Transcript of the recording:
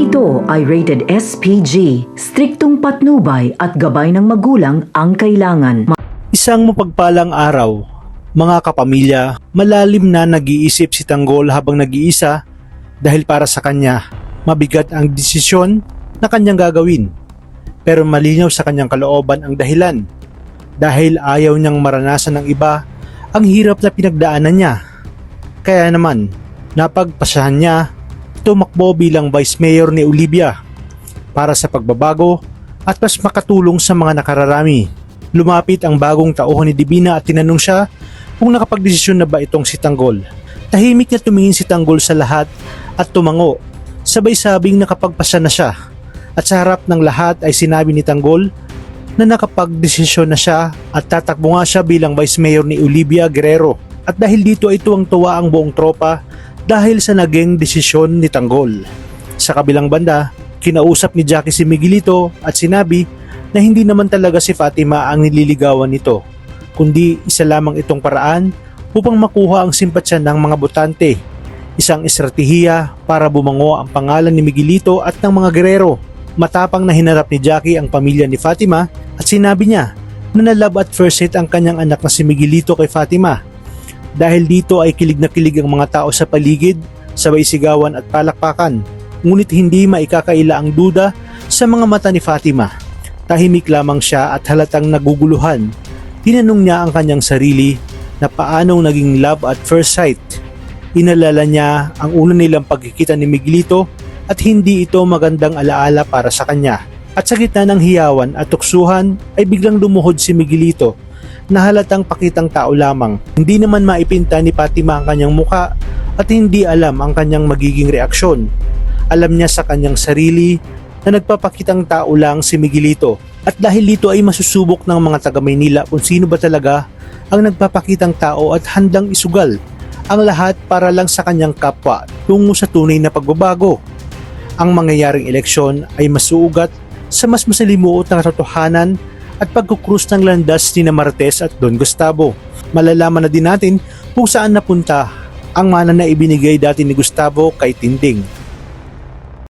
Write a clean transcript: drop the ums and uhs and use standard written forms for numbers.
Ito ay rated SPG, striktong patnubay at gabay ng magulang ang kailangan. Isang mapagpalang araw, mga kapamilya, malalim na nag-iisip si Tanggol habang nag-iisa dahil para sa kanya, mabigat ang desisyon na kanyang gagawin. Pero malinaw sa kanyang kalooban ang dahilan dahil ayaw niyang maranasan ng iba ang hirap na pinagdaanan niya. Kaya naman, napagpasahan niya tumakbo bilang Vice Mayor ni Olivia para sa pagbabago at mas makatulong sa mga nakararami. Lumapit ang bagong tauhan ni Divina at tinanong siya kung nakapagdesisyon na ba itong si Tanggol. Tahimik na tumingin si Tanggol sa lahat at tumango. Sabay-sabing nakapagpasa na siya. At sa harap ng lahat ay sinabi ni Tanggol na nakapagdesisyon na siya at tatakbo nga siya bilang Vice Mayor ni Olivia Guerrero. At dahil dito ay tuwang-tuwa ang buong tropa dahil sa naging desisyon ni Tanggol. Sa kabilang banda, kinausap ni Jackie si Miguelito at sinabi na hindi naman talaga si Fatima ang nililigawan nito, kundi isa lamang itong paraan upang makuha ang simpatsya ng mga botante. Isang estratehiya para bumango ang pangalan ni Miguelito at ng mga Guerrero. Matapang na hinarap ni Jackie ang pamilya ni Fatima at sinabi niya na na-love at first sight ang kanyang anak na si Miguelito kay Fatima. Dahil dito ay kilig na kilig ang mga tao sa paligid, sabay sigawan at palakpakan. Ngunit hindi maikakaila ang duda sa mga mata ni Fatima. Tahimik lamang siya at halatang naguguluhan. Tinanong niya ang kanyang sarili na paanong naging love at first sight. Inalala niya ang una nilang pagkikita ni Miguelito at hindi ito magandang alaala para sa kanya. At sa gitna ng hiyawan at tuksuhan ay biglang lumuhod si Miguelito na halatang pakitang tao lamang. Hindi naman maipinta ni Fatima ang kanyang muka at hindi alam ang kanyang magiging reaksyon. Alam niya sa kanyang sarili na nagpapakitang tao lang si Miguelito. At dahil dito ay masusubok ng mga taga Maynila kung sino ba talaga ang nagpapakitang tao at handang isugal ang lahat para lang sa kanyang kapwa tungo sa tunay na pagbabago. Ang mangyayaring eleksyon ay masuugat sa mas masalimuot na katotohanan at pagkukrus ng landas ni Martes at Don Gustavo. Malalaman na din natin kung saan napunta ang mana na ibinigay dati ni Gustavo kay Tinding.